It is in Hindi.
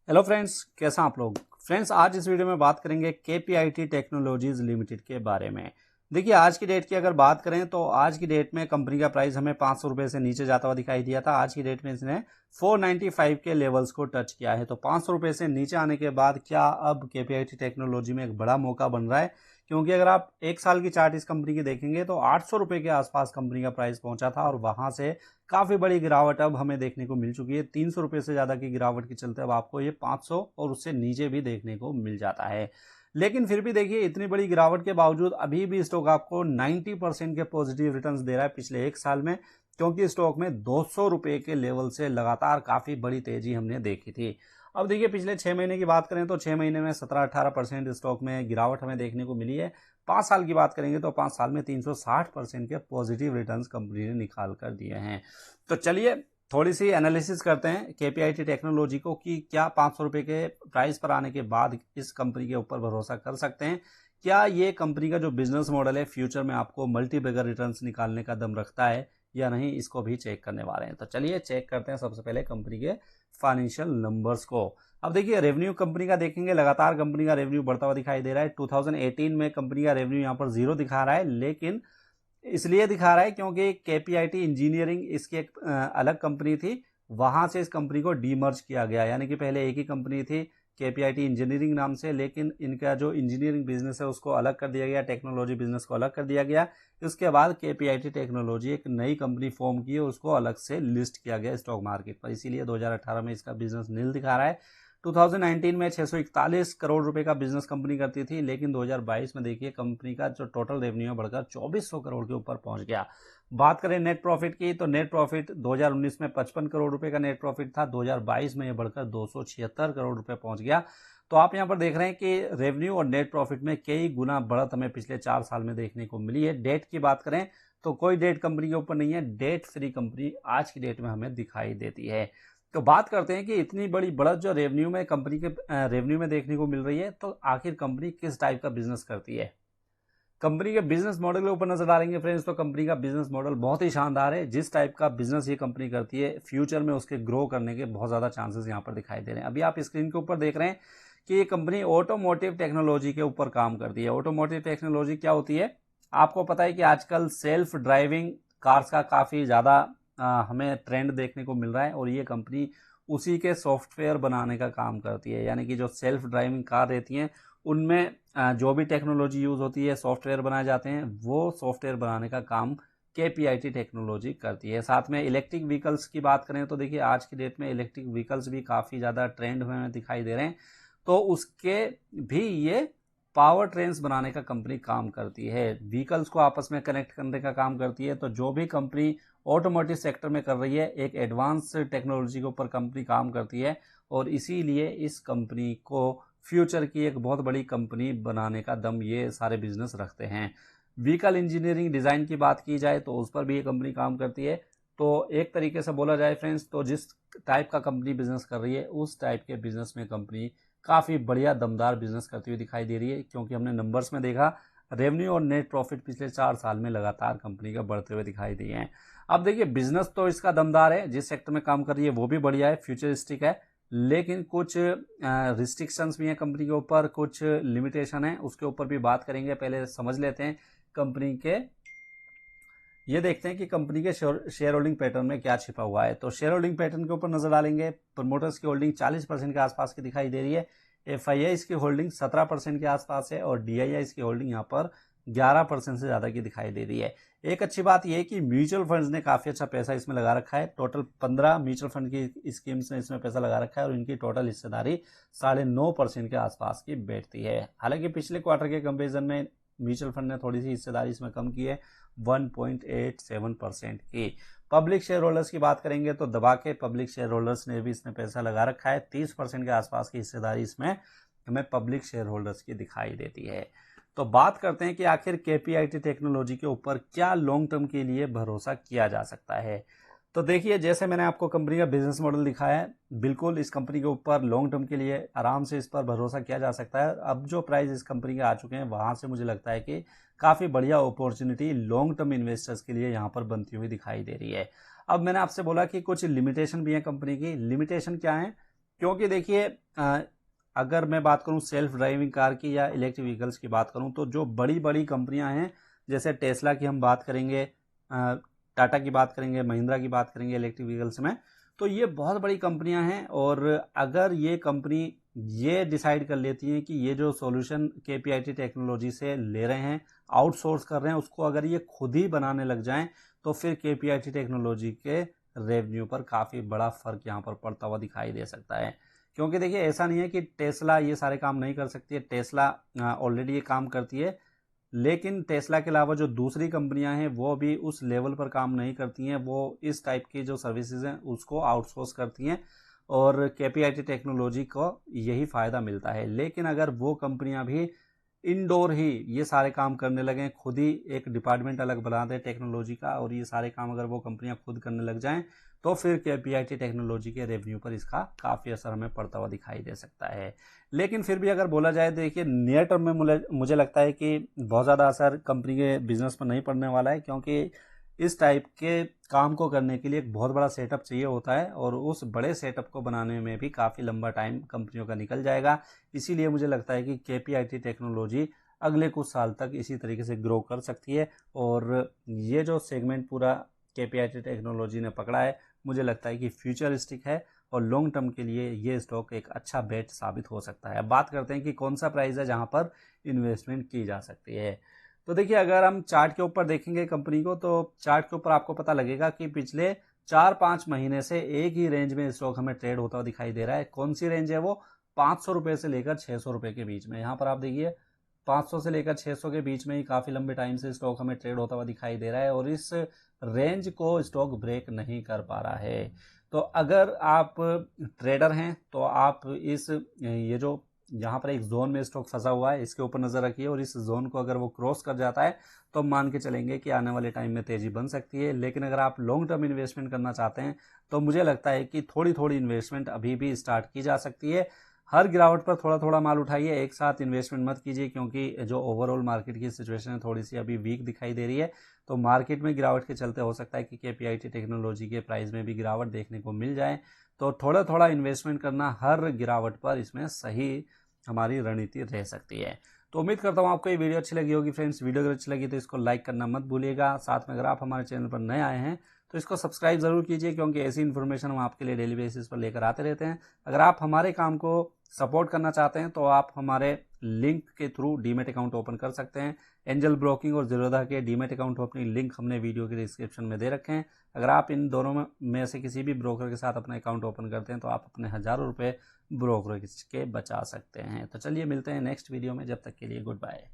हेलो फ्रेंड्स, कैसा आप लोग। फ्रेंड्स, आज इस वीडियो में बात करेंगे केपीआईटी टेक्नोलॉजीज लिमिटेड के बारे में। देखिए, आज की डेट की अगर बात करें तो आज की डेट में कंपनी का प्राइस हमें 500 रुपये से नीचे जाता हुआ दिखाई दिया था। आज की डेट में इसने 495 के लेवल्स को टच किया है। तो 500 रुपये से नीचे आने के बाद क्या अब केपीआईटी टेक्नोलॉजी में एक बड़ा मौका बन रहा है? क्योंकि अगर आप एक साल की चार्ट इस कंपनी की देखेंगे तो 800 रुपये के आसपास कंपनी का प्राइस पहुंचा था और वहां से काफी बड़ी गिरावट अब हमें देखने को मिल चुकी है। 300 रुपये से ज्यादा की गिरावट के चलते अब आपको ये 500 और उससे नीचे भी देखने को मिल जाता है। लेकिन फिर भी देखिए, इतनी बड़ी गिरावट के बावजूद अभी भी स्टॉक आपको 90% के पॉजिटिव रिटर्न्स दे रहा है पिछले एक साल में, क्योंकि स्टॉक में 200 रुपये के लेवल से लगातार काफी बड़ी तेजी हमने देखी थी। अब देखिए, पिछले 6 महीने की बात करें तो 6 महीने में 17-18% स्टॉक में गिरावट हमें देखने को मिली है। 5 साल की बात करेंगे तो 5 साल में 360% के पॉजिटिव रिटर्न्स कंपनी ने निकाल कर दिए हैं। तो चलिए थोड़ी सी एनालिसिस करते हैं केपीआईटी टेक्नोलॉजी को कि क्या 500 रुपये के प्राइस पर आने के बाद इस कंपनी के ऊपर भरोसा कर सकते हैं। क्या ये कंपनी का जो बिजनेस मॉडल है फ्यूचर में आपको मल्टी बैगर रिटर्न्स निकालने का दम रखता है या नहीं, इसको भी चेक करने वाले हैं। तो चलिए चेक करते हैं सबसे पहले कंपनी के फाइनेंशियल नंबर्स को। अब देखिए, रेवेन्यू कंपनी का देखेंगे, लगातार कंपनी का रेवेन्यू बढ़ता हुआ दिखाई दे रहा है। 2018 में कंपनी का रेवेन्यू यहाँ पर 0 दिखा रहा है, लेकिन इसलिए दिखा रहा है क्योंकि केपीआईटी इंजीनियरिंग इसकी एक अलग कंपनी थी, वहां से इस कंपनी को डीमर्ज किया गया। यानी कि पहले एक ही कंपनी थी केपीआईटी इंजीनियरिंग नाम से, लेकिन इनका जो इंजीनियरिंग बिजनेस है उसको अलग कर दिया गया, टेक्नोलॉजी बिजनेस को अलग कर दिया गया। उसके बाद केपीआईटी टेक्नोलॉजी एक नई कंपनी फॉर्म की है, उसको अलग से लिस्ट किया गया स्टॉक मार्केट पर। इसीलिए 2018 में इसका बिजनेस नील दिखा रहा है। 2019 में 641 करोड़ रुपए का बिजनेस कंपनी करती थी, लेकिन 2022 में देखिए कंपनी का जो टोटल रेवेन्यू बढ़कर 2400 करोड़ के ऊपर पहुंच गया। बात करें नेट प्रॉफिट की तो नेट प्रॉफिट 2019 में 55 करोड़ रुपए का नेट प्रॉफिट था, 2022 में यह बढ़कर 276 करोड़ रुपए पहुंच गया। तो आप यहां पर देख रहे हैं कि रेवेन्यू और नेट प्रॉफिट में कई गुना बढ़त हमें पिछले 4 साल में देखने को मिली है। डेट की बात करें तो कोई डेट कंपनी के ऊपर नहीं है, डेट फ्री कंपनी आज की डेट में हमें दिखाई देती है। तो बात करते हैं कि इतनी बड़ी बढ़त जो रेवेन्यू में कंपनी के रेवेन्यू में देखने को मिल रही है, तो आखिर कंपनी किस टाइप का बिजनेस करती है। कंपनी के बिजनेस मॉडल के ऊपर नजर डालेंगे फ्रेंड्स, तो कंपनी का बिजनेस मॉडल बहुत ही शानदार है। जिस टाइप का बिजनेस ये कंपनी करती है, फ्यूचर में उसके ग्रो करने के बहुत ज्यादा चांसेस यहाँ पर दिखाई दे रहे हैं। अभी आप स्क्रीन के ऊपर देख रहे हैं कि ये कंपनी ऑटोमोटिव टेक्नोलॉजी के ऊपर काम करती है। ऑटोमोटिव टेक्नोलॉजी क्या होती है, आपको पता है कि आजकल सेल्फ ड्राइविंग कार्स का काफी ज्यादा हमें ट्रेंड देखने को मिल रहा है, और ये कंपनी उसी के सॉफ्टवेयर बनाने का काम करती है। यानी कि जो सेल्फ ड्राइविंग कार रहती हैं उनमें जो भी टेक्नोलॉजी यूज होती है, सॉफ्टवेयर बनाए जाते हैं, वो सॉफ्टवेयर बनाने का काम केपीआईटी टेक्नोलॉजी करती है। साथ में इलेक्ट्रिक व्हीकल्स की बात करें तो देखिए, आज की डेट में इलेक्ट्रिक व्हीकल्स भी काफ़ी ज़्यादा ट्रेंड में दिखाई दे रहे हैं, तो उसके भी ये पावर ट्रेन्स बनाने का कंपनी काम करती है। व्हीकल्स को आपस में कनेक्ट करने का काम करती है। तो जो भी कंपनी ऑटोमोटिव सेक्टर में कर रही है, एक एडवांस टेक्नोलॉजी के ऊपर कंपनी काम करती है, और इसीलिए इस कंपनी को फ्यूचर की एक बहुत बड़ी कंपनी बनाने का दम ये सारे बिजनेस रखते हैं। व्हीकल इंजीनियरिंग डिज़ाइन की बात की जाए तो उस पर भी ये कंपनी काम करती है। तो एक तरीके से बोला जाए फ्रेंड्स, तो जिस टाइप का कंपनी बिजनेस कर रही है उस टाइप के बिजनेस में कंपनी काफ़ी बढ़िया दमदार बिजनेस करती हुई दिखाई दे रही है, क्योंकि हमने नंबर्स में देखा रेवेन्यू और नेट प्रॉफिट पिछले 4 साल में लगातार कंपनी का बढ़ते हुए दिखाई दिए हैं। अब देखिए, बिजनेस तो इसका दमदार है, जिस सेक्टर में काम कर रही है वो भी बढ़िया है, फ्यूचरिस्टिक है, लेकिन कुछ रिस्ट्रिक्शंस भी हैं कंपनी के ऊपर, कुछ लिमिटेशन है, उसके ऊपर भी बात करेंगे। पहले समझ लेते हैं कंपनी के, ये देखते हैं कि कंपनी के शेयर होल्डिंग पैटर्न में क्या छिपा हुआ है। तो शेयर होल्डिंग पैटर्न के ऊपर नजर डालेंगे। प्रमोटर्स की होल्डिंग 40% के आसपास की दिखाई दे रही है। एफआईआई की होल्डिंग 17% के आसपास है, और डीआईआई की होल्डिंग यहाँ पर 11% से ज्यादा की दिखाई दे रही है। एक अच्छी बात यह है कि म्यूचुअल फंड्स ने काफी अच्छा पैसा इसमें लगा रखा है। टोटल 15 म्यूचुअल फंड की स्कीम्स ने इसमें पैसा लगा रखा है, और इनकी टोटल हिस्सेदारी 9.5% के आसपास की बैठती है। हालांकि पिछले क्वार्टर के कंपेरिजन में म्यूचुअल फंड ने थोड़ी सी हिस्सेदारी इसमें कम की है, 1.87% की। पब्लिक शेयर होल्डर्स की बात करेंगे तो दबा के पब्लिक शेयर होल्डर्स ने भी इसमें पैसा लगा रखा है। 30% के आसपास की हिस्सेदारी इसमें हमें पब्लिक शेयर होल्डर्स की दिखाई देती है। तो बात करते हैं कि आखिर केपीआईटी टेक्नोलॉजी के ऊपर क्या लॉन्ग टर्म के लिए भरोसा किया जा सकता है। तो देखिए, जैसे मैंने आपको कंपनी का बिजनेस मॉडल दिखाया है, बिल्कुल इस कंपनी के ऊपर लॉन्ग टर्म के लिए आराम से इस पर भरोसा किया जा सकता है। अब जो प्राइस इस कंपनी के आ चुके हैं, वहां से मुझे लगता है कि काफी बढ़िया अपॉर्चुनिटी लॉन्ग टर्म इन्वेस्टर्स के लिए यहाँ पर बनती हुई दिखाई दे रही है। अब मैंने आपसे बोला कि कुछ लिमिटेशन भी है कंपनी की। लिमिटेशन क्या है, क्योंकि देखिए अगर मैं बात करूं सेल्फ ड्राइविंग कार की या इलेक्ट्रिक व्हीकल्स की बात करूं तो जो बड़ी बड़ी कंपनियां हैं, जैसे टेस्ला की हम बात करेंगे, टाटा की बात करेंगे, महिंद्रा की बात करेंगे इलेक्ट्रिक व्हीकल्स में, तो ये बहुत बड़ी कंपनियां हैं। और अगर ये कंपनी ये डिसाइड कर लेती हैं कि ये जो सॉल्यूशन केपीआईटी टेक्नोलॉजी से ले रहे हैं, आउटसोर्स कर रहे हैं, उसको अगर ये खुद ही बनाने लग जाएं, तो फिर केपीआईटी टेक्नोलॉजी के रेवेन्यू पर काफ़ी बड़ा फर्क यहाँ पर पड़ता हुआ दिखाई दे सकता है। क्योंकि देखिए ऐसा नहीं है कि टेस्ला ये सारे काम नहीं कर सकती है, टेस्ला ऑलरेडी ये काम करती है, लेकिन टेस्ला के अलावा जो दूसरी कंपनियां हैं वो भी उस लेवल पर काम नहीं करती हैं, वो इस टाइप की जो सर्विसेज हैं उसको आउटसोर्स करती हैं और केपीआईटी टेक्नोलॉजी को यही फ़ायदा मिलता है। लेकिन अगर वो कंपनियां भी इंडोर ही ये सारे काम करने लगें, खुद ही एक डिपार्टमेंट अलग बना दें टेक्नोलॉजी का, और ये सारे काम अगर वो कंपनियां खुद करने लग जाएं, तो फिर केपीआईटी टेक्नोलॉजी के रेवेन्यू पर इसका काफ़ी असर हमें पड़ता हुआ दिखाई दे सकता है। लेकिन फिर भी अगर बोला जाए, देखिए नियर टर्म में मुझे लगता है कि बहुत ज़्यादा असर कंपनी के बिजनेस पर नहीं पड़ने वाला है, क्योंकि इस टाइप के काम को करने के लिए एक बहुत बड़ा सेटअप चाहिए होता है और उस बड़े सेटअप को बनाने में भी काफ़ी लंबा टाइम कंपनियों का निकल जाएगा। इसीलिए मुझे लगता है कि केपीआईटी टेक्नोलॉजी अगले कुछ साल तक इसी तरीके से ग्रो कर सकती है और ये जो सेगमेंट पूरा केपीआईटी टेक्नोलॉजी ने पकड़ा है, मुझे लगता है कि फ्यूचरिस्टिक है और लॉन्ग टर्म के लिए ये स्टॉक एक अच्छा बेट साबित हो सकता है। अब बात करते हैं कि कौन सा प्राइस है जहां पर इन्वेस्टमेंट की जा सकती है। तो देखिए अगर हम चार्ट के ऊपर देखेंगे कंपनी को, तो चार्ट के ऊपर आपको पता लगेगा कि पिछले 4-5 महीने से एक ही रेंज में स्टॉक हमें ट्रेड होता हुआ दिखाई दे रहा है। कौन सी रेंज है वो? 500 रुपये से लेकर 600 रुपये के बीच में। यहाँ पर आप देखिए 500 से लेकर 600 के बीच में ही काफ़ी लंबे टाइम से स्टॉक हमें ट्रेड होता हुआ दिखाई दे रहा है और इस रेंज को स्टॉक ब्रेक नहीं कर पा रहा है। तो अगर आप ट्रेडर हैं तो आप इस ये जो यहाँ पर एक जोन में स्टॉक फंसा हुआ है इसके ऊपर नज़र रखिए और इस जोन को अगर वो क्रॉस कर जाता है तो मान के चलेंगे कि आने वाले टाइम में तेज़ी बन सकती है। लेकिन अगर आप लॉन्ग टर्म इन्वेस्टमेंट करना चाहते हैं तो मुझे लगता है कि थोड़ी थोड़ी इन्वेस्टमेंट अभी भी स्टार्ट की जा सकती है। हर गिरावट पर थोड़ा थोड़ा माल उठाइए, एक साथ इन्वेस्टमेंट मत कीजिए, क्योंकि जो ओवरऑल मार्केट की सिचुएशन है थोड़ी सी अभी वीक दिखाई दे रही है। तो मार्केट में गिरावट के चलते हो सकता है कि केपीआईटी टेक्नोलॉजी के प्राइस में भी गिरावट देखने को मिल जाए। तो थोड़ा थोड़ा इन्वेस्टमेंट करना हर गिरावट पर इसमें सही हमारी रणनीति रह सकती है। तो उम्मीद करता हूँ आपको ये वीडियो अच्छी लगी होगी फ्रेंड्स। वीडियो अगर अच्छी लगी तो इसको लाइक करना मत भूलिएगा। साथ में अगर आप हमारे चैनल पर नए आए हैं तो इसको सब्सक्राइब जरूर कीजिए, क्योंकि ऐसी इन्फॉर्मेशन हम आपके लिए डेली बेसिस पर लेकर आते रहते हैं। अगर आप हमारे काम को सपोर्ट करना चाहते हैं तो आप हमारे लिंक के थ्रू डीमेट अकाउंट ओपन कर सकते हैं। एंजल ब्रोकिंग और ज़ीरोधा के डीमेट अकाउंट अपनी लिंक हमने वीडियो के डिस्क्रिप्शन में दे रखे हैं। अगर आप इन दोनों में से किसी भी ब्रोकर के साथ अपना अकाउंट ओपन करते हैं तो आप अपने हज़ारों रुपये ब्रोकरेज के बचा सकते हैं। तो चलिए मिलते हैं नेक्स्ट वीडियो में, जब तक के लिए गुड बाय।